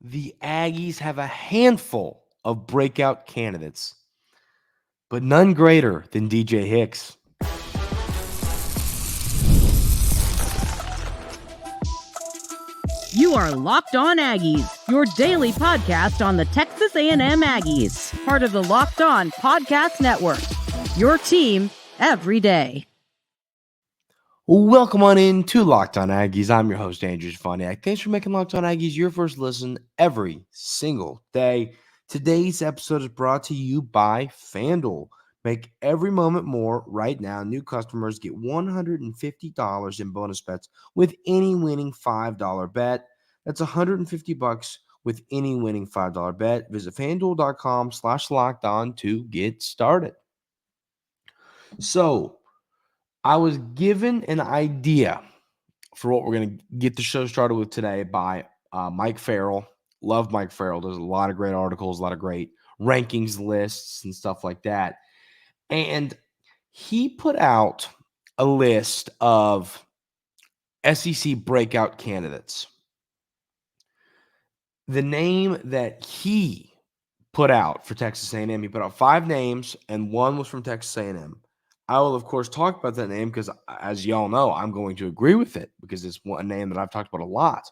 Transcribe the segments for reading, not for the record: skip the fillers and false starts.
The Aggies have a handful of breakout candidates, but none greater than DJ Hicks. You are Locked On Aggies, your daily podcast on the Texas A&M Aggies, part of the Locked On Podcast Network, your team every day. Welcome on in to Locked On Aggies. I'm your host, Andrew Stefaniak. Thanks for making Locked On Aggies your first listen every single day. Today's episode is brought to you by FanDuel. Make every moment more right now. New customers get $150 in bonus bets with any winning $5 bet. That's $150 with any winning $5 bet. Visit FanDuel.com/lockedon to get started. So, I was given an idea for what we're going to get the show started with today by Mike Farrell. Love Mike Farrell. There's a lot of great articles, a lot of great rankings lists and stuff like that. And he put out a list of SEC breakout candidates. The name that he put out for Texas A&M, he put out 5 names, and one was from Texas A&M. I will, of course, talk about that name because, as y'all know, I'm going to agree with it because it's a name that I've talked about a lot.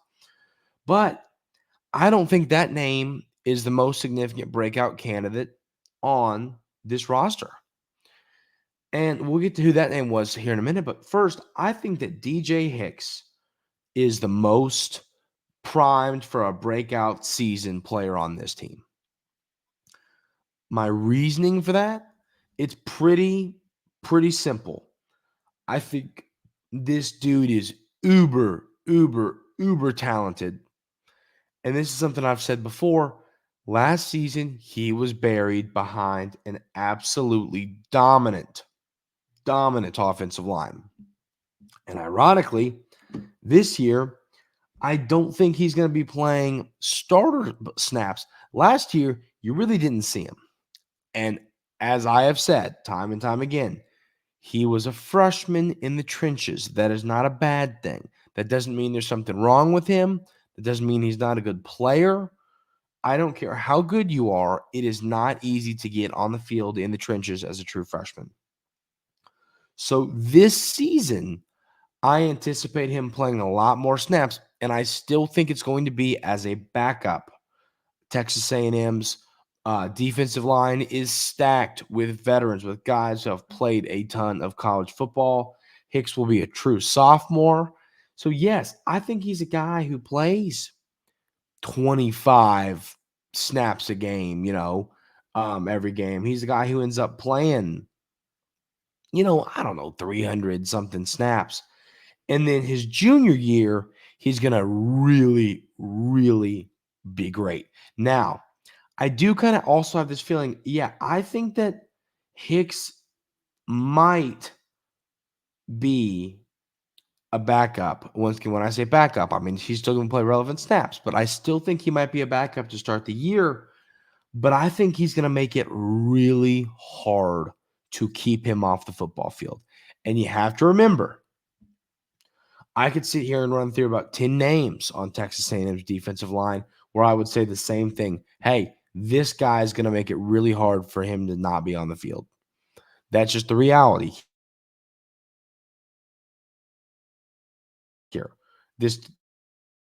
But I don't think that name is the most significant breakout candidate on this roster. And we'll get to who that name was here in a minute. But first, I think that DJ Hicks is the most primed for a breakout season player on this team. My reasoning for that, it's pretty simple. I think this dude is uber talented. And this is something I've said before. Last season, he was buried behind an absolutely dominant offensive line. And ironically, this year, I don't think he's going to be playing starter snaps. Last year, you really didn't see him. And as I have said time and time again, he was a freshman in the trenches. That is not a bad thing. That doesn't mean there's something wrong with him. That doesn't mean he's not a good player. I don't care how good you are. It is not easy to get on the field in the trenches as a true freshman. So this season, I anticipate him playing a lot more snaps, and I still think it's going to be as a backup. Texas A&M's defensive line is stacked with veterans, with guys who have played a ton of college football. Hicks will be a true sophomore. So, yes, I think he's a guy who plays 25 snaps a game, every game. He's a guy who ends up playing, 300-something snaps. And then his junior year, he's going to really, really be great. Now, I do kind of also have this feeling, I think that Hicks might be a backup. Once again, when I say backup, I mean he's still going to play relevant snaps, but I still think he might be a backup to start the year. But I think he's going to make it really hard to keep him off the football field. And you have to remember, I could sit here and run through about 10 names on Texas A&M's defensive line where I would say the same thing. Hey, this guy is going to make it really hard for him to not be on the field. That's just the reality here. This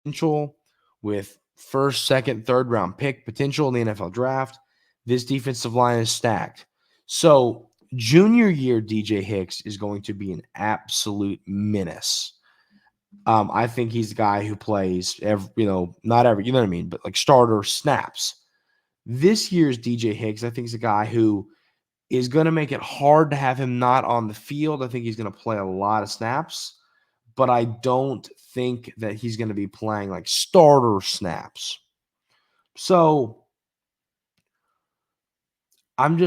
potential with first, second, third round pick potential in the NFL draft, this defensive line is stacked. So junior year DJ Hicks is going to be an absolute menace. I think he's the guy who plays not every, you know what I mean, but like starter snaps. This year's DJ Hicks, I think, is a guy who is going to make it hard to have him not on the field. I think he's going to play a lot of snaps, but I don't think that he's going to be playing like starter snaps. So I'm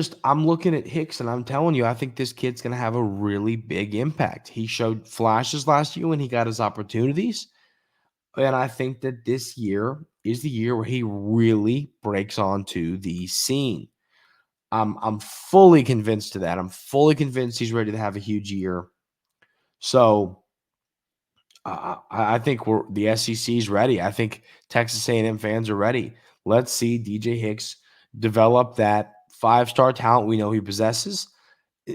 looking at Hicks and I'm telling you, I think this kid's going to have a really big impact. He showed flashes last year when he got his opportunities. And I think that this year is the year where he really breaks onto the scene. I'm fully convinced of that. I'm fully convinced he's ready to have a huge year. So I think the SEC's ready. I think Texas A&M fans are ready. Let's see DJ Hicks develop that 5-star talent we know he possesses.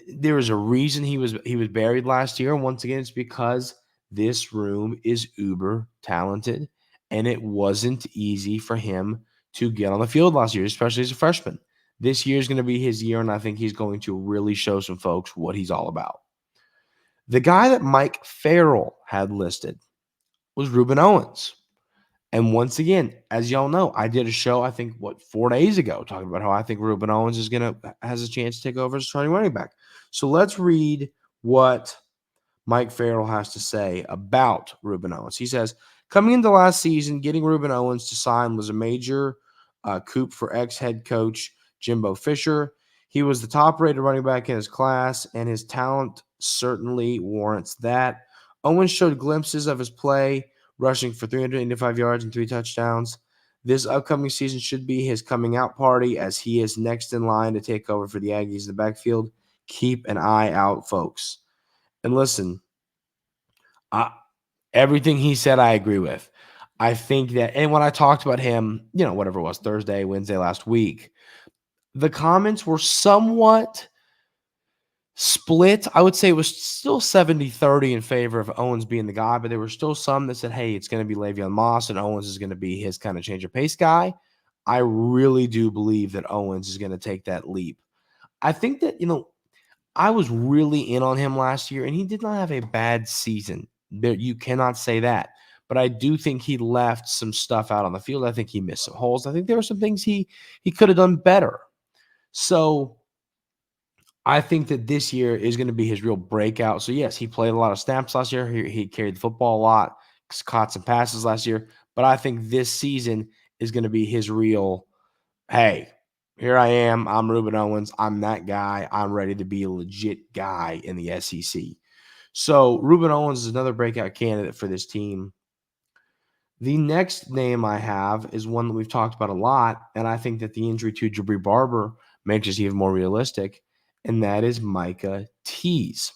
There is a reason he was buried last year. And once again, it's because this room is uber talented, and it wasn't easy for him to get on the field last year, especially as a freshman. This year is going to be his year, and I think he's going to really show some folks what he's all about. The guy that Mike Farrell had listed was Reuben Owens. And once again, as y'all know, I did a show, I think, 4 days ago, talking about how I think Reuben Owens has a chance to take over as starting running back. So let's read what Mike Farrell has to say about Reuben Owens. He says, coming into last season, getting Reuben Owens to sign was a major coup for ex-head coach Jimbo Fisher. He was the top-rated running back in his class, and his talent certainly warrants that. Owens showed glimpses of his play, rushing for 385 yards and 3 touchdowns. This upcoming season should be his coming out party, as he is next in line to take over for the Aggies in the backfield. Keep an eye out, folks. And listen, everything he said, I agree with. I think that, and when I talked about him, whatever it was, Thursday, Wednesday last week, the comments were somewhat split. I would say it was still 70-30 in favor of Owens being the guy, but there were still some that said, hey, it's going to be Le'Veon Moss, and Owens is going to be his kind of change of pace guy. I really do believe that Owens is going to take that leap. I think that, I was really in on him last year, and he did not have a bad season. You cannot say that. But I do think he left some stuff out on the field. I think he missed some holes. I think there were some things he could have done better. So I think that this year is going to be his real breakout. So, yes, he played a lot of snaps last year. He carried the football a lot, caught some passes last year. But I think this season is going to be his real, hey, here I am. I'm Reuben Owens. I'm that guy. I'm ready to be a legit guy in the SEC. So Reuben Owens is another breakout candidate for this team. The next name I have is one that we've talked about a lot, and I think that the injury to Jabri Barber makes us even more realistic, and that is Micah Tease.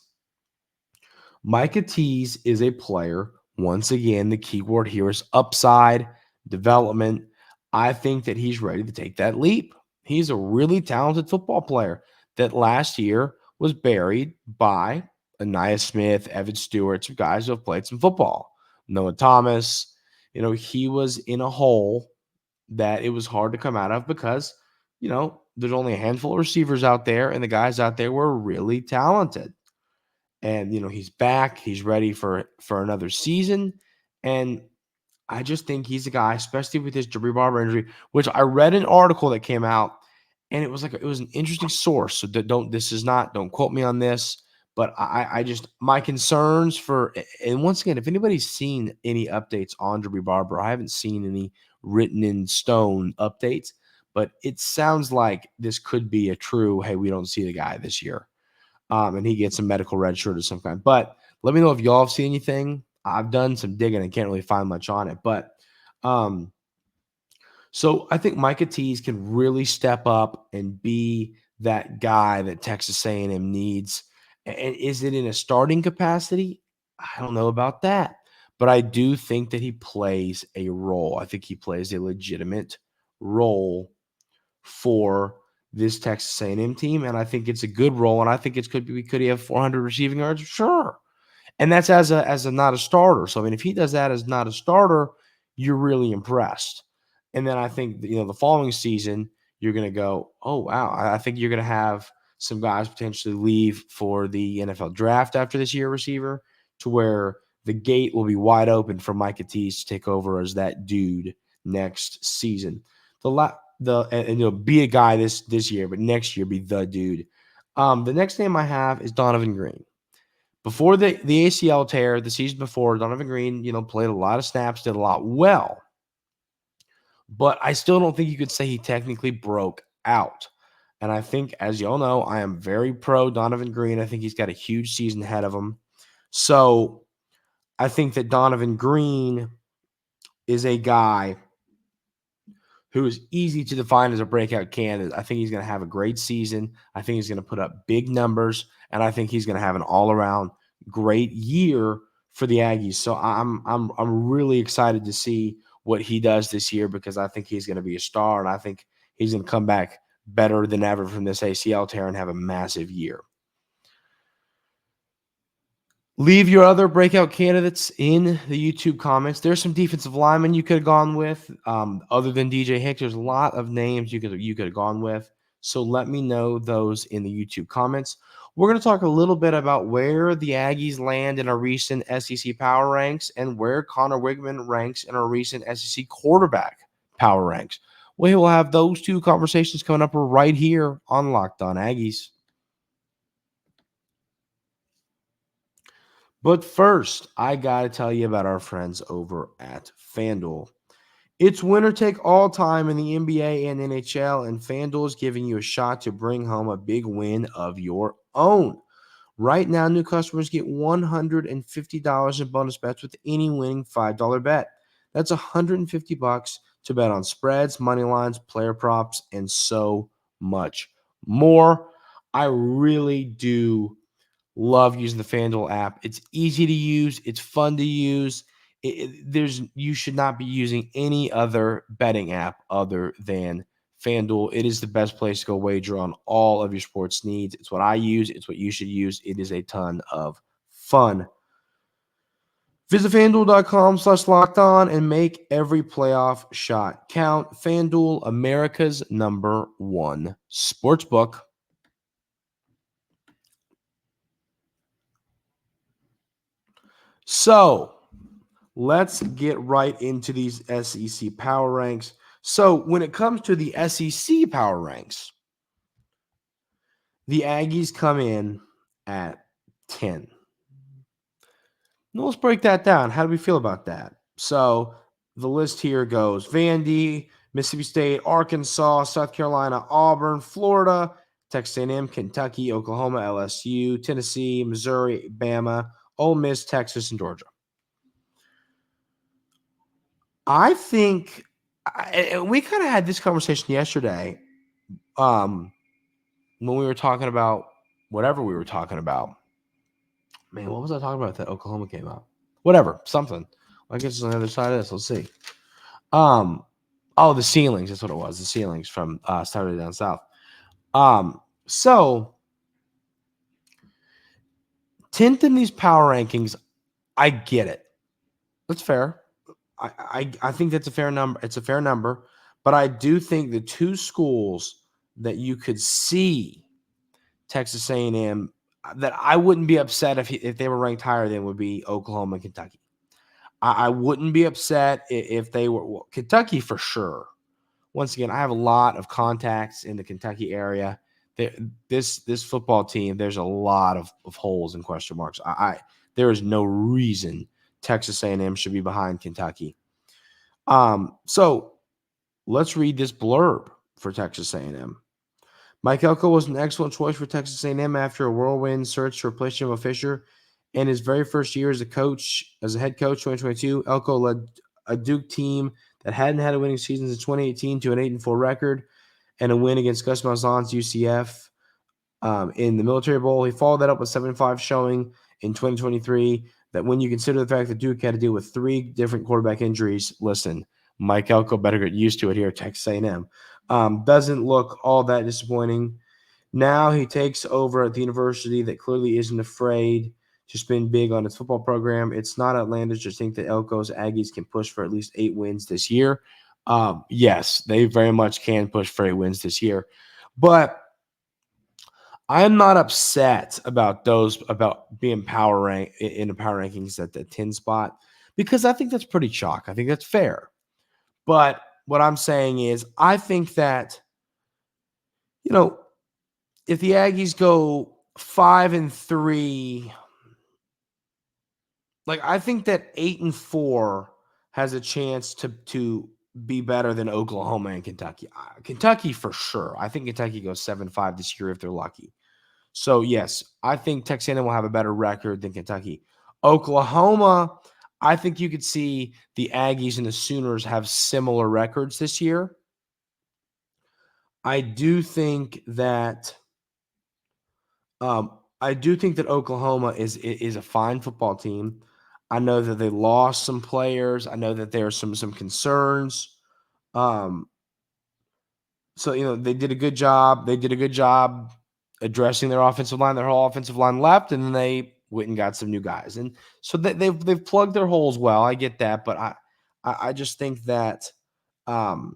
Micah Tease is a player. Once again, the key word here is upside, development. I think that he's ready to take that leap. He's a really talented football player that last year was buried by Aniyah Smith, Evan Stewart, some guys who have played some football. Noah Thomas. He was in a hole that it was hard to come out of because, there's only a handful of receivers out there, and the guys out there were really talented. And, he's back. He's ready for another season. And I just think he's a guy, especially with his Jabri Barber injury, which I read an article that came out, and it was an interesting source. So don't quote me on this, but I just, my concerns and once again, if anybody's seen any updates on Jabri Barber, I haven't seen any written in stone updates, but it sounds like this could be a true, hey, we don't see the guy this year. And he gets a medical red shirt of some kind. But let me know if y'all have seen anything. I've done some digging and can't really find much on it. But so I think Micah Tease can really step up and be that guy that Texas A&M needs. And is it in a starting capacity? I don't know about that. But I do think that he plays a role. I think he plays a legitimate role for this Texas A&M team, and I think it's a good role, and I think could he have 400 receiving yards? Sure. And that's as a not a starter. So, I mean, if he does that as not a starter, you're really impressed. And then I think, the following season, you're going to go, oh, wow, I think you're going to have some guys potentially leave for the NFL draft after this year, receiver, to where the gate will be wide open for Micah Tease to take over as that dude next season. Be a guy this year, but next year be the dude. The next name I have is Donovan Green. Before the ACL tear, the season before, Donovan Green, played a lot of snaps, did a lot well. But I still don't think you could say he technically broke out. And I think, as y'all know, I am very pro Donovan Green. I think he's got a huge season ahead of him. So I think that Donovan Green is a guy who is easy to define as a breakout candidate. I think he's going to have a great season. I think he's going to put up big numbers, and I think he's going to have an all-around great year for the Aggies. So I'm really excited to see what he does this year because I think he's going to be a star, and I think he's going to come back better than ever from this ACL tear and have a massive year. Leave your other breakout candidates in the YouTube comments. There's some defensive linemen you could have gone with. Other than DJ Hicks, there's a lot of names you could have gone with. So let me know those in the YouTube comments. We're going to talk a little bit about where the Aggies land in our recent SEC power ranks and where Conner Weigman ranks in our recent SEC quarterback power ranks. We will have those two conversations coming up right here on Locked On Aggies. But first, I got to tell you about our friends over at FanDuel. It's winner take all time in the NBA and NHL, and FanDuel is giving you a shot to bring home a big win of your own. Right now, new customers get $150 in bonus bets with any winning $5 bet. That's $150 to bet on spreads, money lines, player props, and so much more. I really do love using the FanDuel app. It's easy to use. It's fun to use. You should not be using any other betting app other than FanDuel. It is the best place to go wager on all of your sports needs. It's what I use. It's what you should use. It is a ton of fun. Visit FanDuel.com/lockedon and make every playoff shot count. FanDuel, America's #1 sportsbook. So let's get right into these SEC power ranks. So when it comes to the SEC power ranks, the Aggies come in at 10. Now let's break that down. How do we feel about that? So the list here goes Vandy, Mississippi State, Arkansas, South Carolina, Auburn, Florida, Texas A&M, Kentucky, Oklahoma, LSU, Tennessee, Missouri, Bama, Ole Miss, Texas, and Georgia. I think we kind of had this conversation yesterday when we were talking about whatever we were talking about. Man, what was I talking about that Oklahoma came out? Whatever, something. I guess it's on the other side of this. Let's see. The ceilings. That's what it was. The ceilings from Saturday Down South. So 10th in these power rankings, I get it. That's fair. I think that's a fair number. It's a fair number, but I do think the two schools that you could see Texas A&M that I wouldn't be upset if they were ranked higher than would be Oklahoma and Kentucky. I wouldn't be upset if they were Kentucky for sure. Once again, I have a lot of contacts in the Kentucky area. This football team, there's a lot of holes and question marks. There is no reason Texas A&M should be behind Kentucky. So let's read this blurb for Texas A&M. Mike Elko was an excellent choice for Texas A&M after a whirlwind search to replace Jimbo Fisher. In his very first year as a head coach, 2022, Elko led a Duke team that hadn't had a winning season since 2018 to an 8-4 record and a win against Gus Malzahn's UCF in the Military Bowl. He followed that up with 7-5 showing in 2023. That when you consider the fact that Duke had to deal with 3 different quarterback injuries, listen, Mike Elko better get used to it here at Texas A&M. Doesn't look all that disappointing. Now he takes over at the university that clearly isn't afraid to spin big on its football program. It's not outlandish to think that Elko's Aggies can push for at least 8 wins this year. Yes, they very much can push for 8 wins this year. But I'm not upset about being in the power rankings at the 10 spot because I think that's pretty chalk. I think that's fair. But what I'm saying is I think that, if the Aggies go 5-3, I think that 8-4 has a chance to be better than Oklahoma and Kentucky. Kentucky for sure. I think Kentucky goes 7-5 this year if they're lucky. So, yes, I think Texas A&M will have a better record than Kentucky. Oklahoma, I think you could see the Aggies and the Sooners have similar records this year. I do think that Oklahoma is a fine football team. I know that they lost some players. I know that there are some concerns. So, they did a good job. They did a good job addressing their offensive line. Their whole offensive line left, and then they went and got some new guys. And so they've plugged their holes well. I get that, but I just think that that's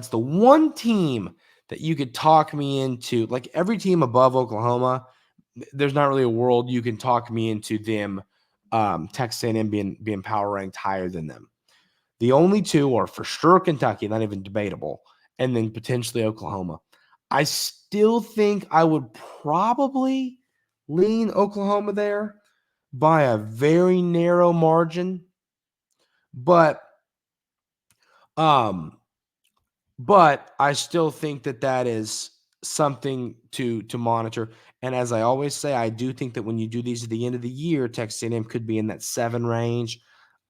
the one team that you could talk me into. Like every team above Oklahoma, there's not really a world you can talk me into them Texas A&M being power ranked higher than them. The only two are for sure Kentucky, not even debatable, and then potentially Oklahoma. I still think I would probably lean Oklahoma there by a very narrow margin, but I still think that is something to monitor. And as I always say, I do think that when you do these at the end of the year, Texas A&M could be in that 7 range,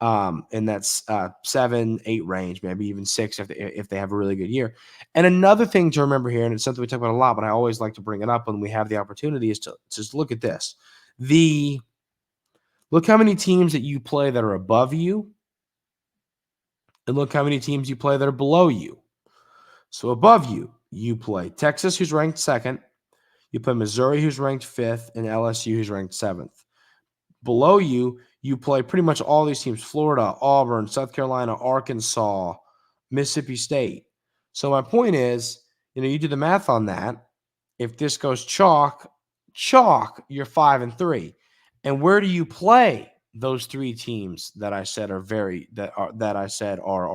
and that's 7-8 range, maybe even 6 if they have a really good year. And another thing to remember here, and it's something we talk about a lot, but I always like to bring it up when we have the opportunity, is to just look at this. Look how many teams that you play that are above you, and look how many teams you play that are below you. So above you, you play Texas, who's ranked 2nd. You play Missouri, who's ranked 5th, and LSU, who's ranked 7th. Below you, you play pretty much all these teams: Florida, Auburn, South Carolina, Arkansas, Mississippi State. So my point is, you do the math on that. If this goes chalk, you're 5-3. And where do you play those 3 teams that I said are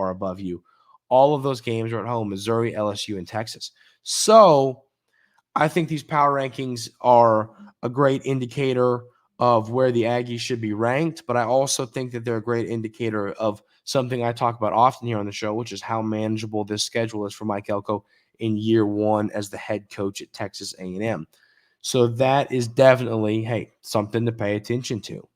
above you? All of those games are at home: Missouri, LSU, and Texas. So I think these power rankings are a great indicator of where the Aggies should be ranked, but I also think that they're a great indicator of something I talk about often here on the show, which is how manageable this schedule is for Mike Elko in year 1 as the head coach at Texas A&M. So that is definitely, something to pay attention to.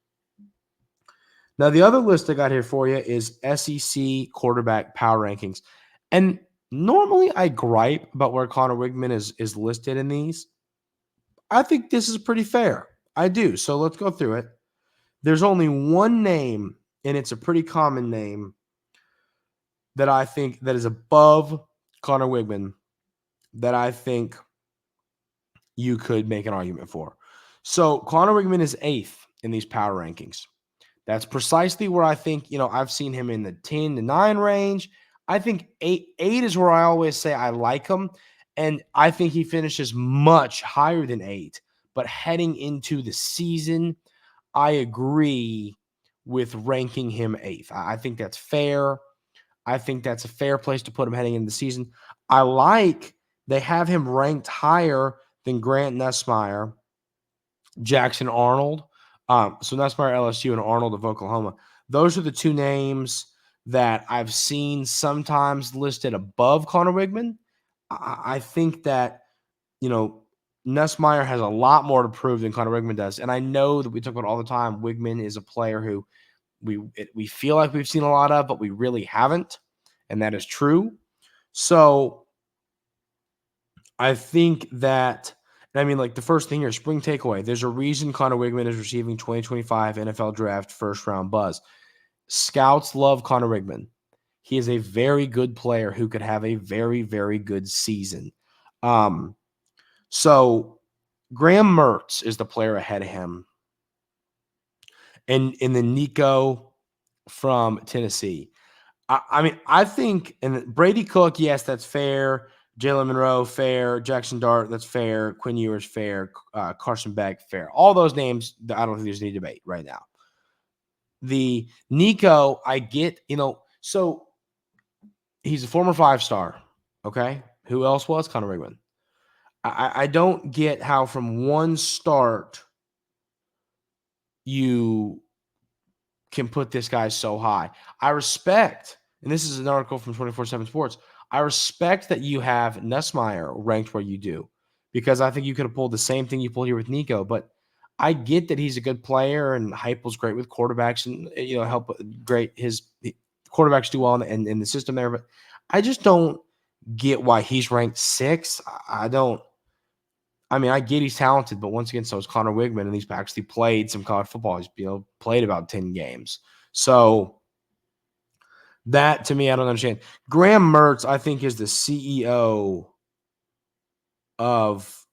Now, the other list I got here for you is SEC quarterback power rankings. And normally I gripe about where Conner Weigman is listed in these. I think this is pretty fair. I do. So let's go through it. There's only one name, and it's a pretty common name, that I think that is above Conner Weigman that I think you could make an argument for. So Conner Weigman is 8th in these power rankings. That's precisely where I think, I've seen him in the 10-9 range. I think 8 is where I always say I like him, and I think he finishes much higher than 8. But heading into the season, I agree with ranking him 8th. I think that's fair. I think that's a fair place to put him heading into the season. I like they have him ranked higher than Grant Nussmeier, Jackson Arnold. So Nussmeier, LSU, and Arnold of Oklahoma. Those are the 2 names that I've seen sometimes listed above Conner Weigman. I think that, Nussmeier has a lot more to prove than Conner Weigman does. And I know that we talk about all the time, Weigman is a player who we feel like we've seen a lot of, but we really haven't. And that is true. So I think that, the first thing here, spring takeaway. There's a reason Conner Weigman is receiving 2025 NFL Draft first-round buzz. Scouts love Conner Weigman. He is a very good player who could have a very, very good season. So Graham Mertz is the player ahead of him. And then Nico from Tennessee. I think, and Brady Cook, yes, that's fair. Jalen Monroe, fair. Jackson Dart, that's fair. Quinn Ewers, fair. Carson Beck, fair. All those names, I don't think there's any debate right now. The Nico, I get, so he's a former 5-star, okay? Who else was? Conner Weigman. I don't get how from one start you can put this guy so high. I respect, and this is an article from 24/7 Sports, I respect that you have Nussmeier ranked where you do, because I think you could have pulled the same thing you pulled here with Nico, but I get that he's a good player and Heupel's great with quarterbacks and, help great. His quarterbacks do well in the system there, but I just don't get why he's ranked 6. I mean, I get he's talented, but once again, so is Conner Weigman, and he's actually played some college football. He's played about 10 games. So that, to me, I don't understand. Graham Mertz, I think, is the CEO of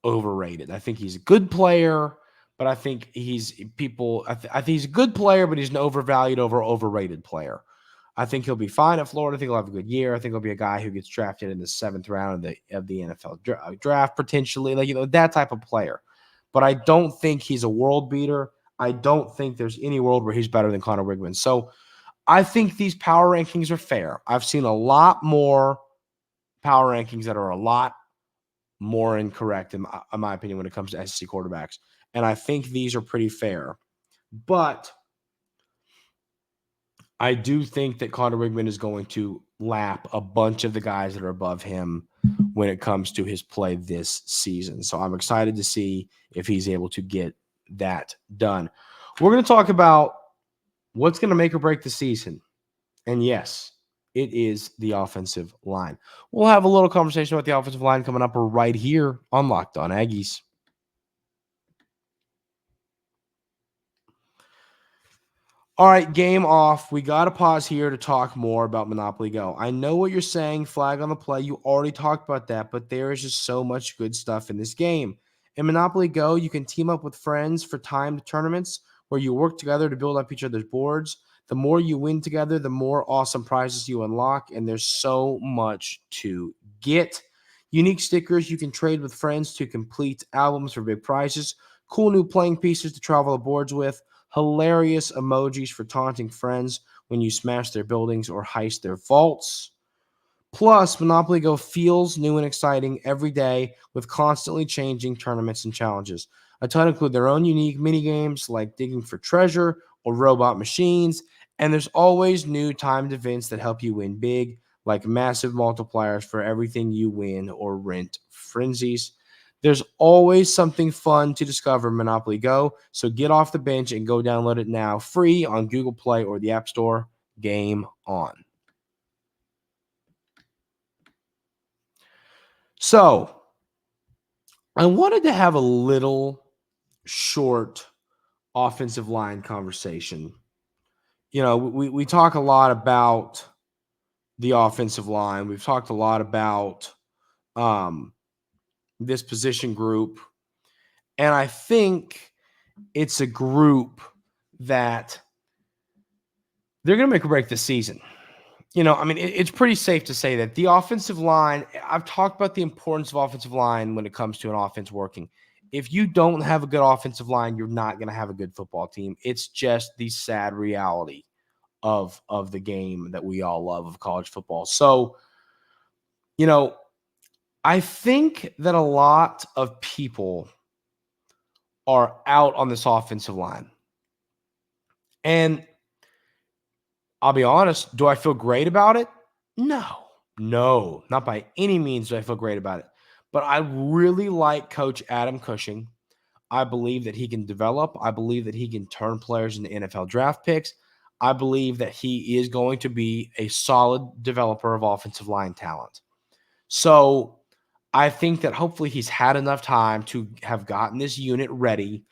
overrated. I think he's a good player, but I think he's I think he's a good player, but he's an overvalued, overrated player. I think he'll be fine at Florida. I think he'll have a good year. I think he'll be a guy who gets drafted in the 7th round of the NFL draft potentially, that type of player. But I don't think he's a world beater. I don't think there's any world where he's better than Conner Weigman. So I think these power rankings are fair. I've seen a lot more power rankings that are a lot more incorrect, in my opinion, when it comes to SEC quarterbacks. And I think these are pretty fair. But I do think that Conner Weigman is going to lap a bunch of the guys that are above him when it comes to his play this season. So I'm excited to see if he's able to get that done. We're going to talk about what's going to make or break the season. And yes, it is the offensive line. We'll have a little conversation about the offensive line coming up right here on Locked On Aggies. All right, game off. We got to pause here to talk more about Monopoly Go. I know what you're saying, flag on the play. You already talked about that, but there is just so much good stuff in this game. In Monopoly Go, you can team up with friends for timed tournaments where you work together to build up each other's boards. The more you win together, the more awesome prizes you unlock, and there's so much to get. Unique stickers you can trade with friends to complete albums for big prizes, cool new playing pieces to travel the boards with, hilarious emojis for taunting friends when you smash their buildings or heist their vaults. Plus, Monopoly Go feels new and exciting every day with constantly changing tournaments and challenges. A ton include their own unique mini games like digging for treasure or robot machines, and there's always new timed events that help you win big, like massive multipliers for everything you win or rent frenzies. There's always something fun to discover in Monopoly Go, so get off the bench and go download it now, free on Google Play or the App Store. Game on. So, I wanted to have a little short offensive line conversation. We talk a lot about the offensive line. We've talked a lot about this position group. And I think it's a group that they're going to make or break this season. It's pretty safe to say that the offensive line, I've talked about the importance of offensive line when it comes to an offense working. If you don't have a good offensive line, you're not going to have a good football team. It's just the sad reality of the game that we all love of college football. So, I think that a lot of people are out on this offensive line. And I'll be honest, do I feel great about it? No, not by any means do I feel great about it. But I really like Coach Adam Cushing. I believe that he can develop. I believe that he can turn players into NFL draft picks. I believe that he is going to be a solid developer of offensive line talent. So I think that hopefully he's had enough time to have gotten this unit ready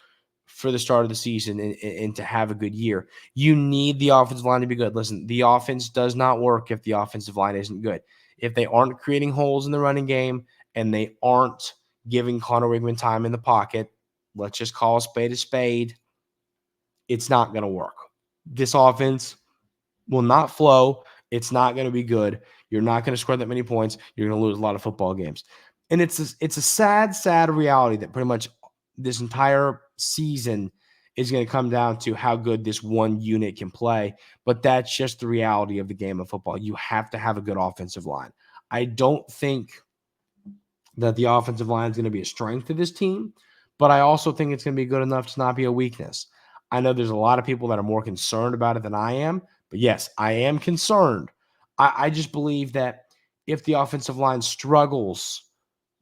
for the start of the season and to have a good year. You need the offensive line to be good. Listen, the offense does not work if the offensive line isn't good. If they aren't creating holes in the running game and they aren't giving Conner Weigman time in the pocket, let's just call a spade, it's not going to work. This offense will not flow. It's not going to be good. You're not going to score that many points. You're going to lose a lot of football games. And it's a sad reality that pretty much this entire season is going to come down to how good this one unit can play. But that's just the reality of the game of football. You have to have a good offensive line. I don't think that the offensive line is going to be a strength to this team, but I also think it's going to be good enough to not be a weakness. I know there's a lot of people that are more concerned about it than I am, but yes, I am concerned. I just believe that if the offensive line struggles,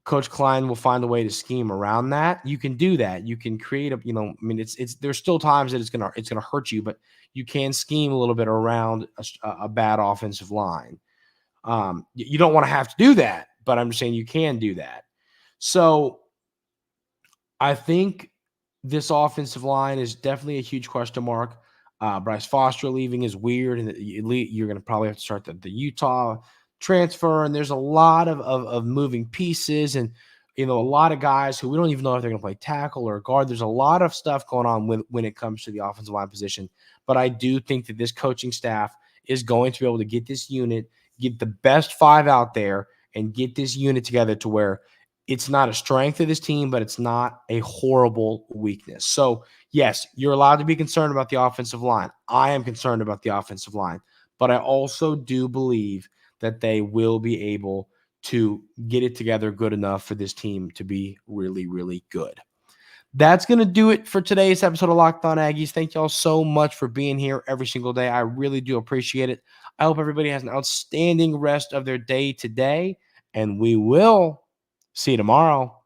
Coach Klein will find a way to scheme around that. You can do that. You can create it's there's still times that it's gonna hurt you, but you can scheme a little bit around a bad offensive line. You don't want to have to do that, but I'm just saying you can do that. So I think this offensive line is definitely a huge question mark. Bryce Foster leaving is weird, and you're going to probably have to start the Utah transfer, and there's a lot of moving pieces, and a lot of guys who we don't even know if they're going to play tackle or guard. There's a lot of stuff going on when it comes to the offensive line position, but I do think that this coaching staff is going to be able to get this unit, get the best 5 out there, and get this unit together to where it's not a strength of this team, but it's not a horrible weakness. So, yes, you're allowed to be concerned about the offensive line. I am concerned about the offensive line, but I also do believe that they will be able to get it together good enough for this team to be really, really good. That's going to do it for today's episode of Locked On Aggies. Thank y'all so much for being here every single day. I really do appreciate it. I hope everybody has an outstanding rest of their day today, and we will see you tomorrow.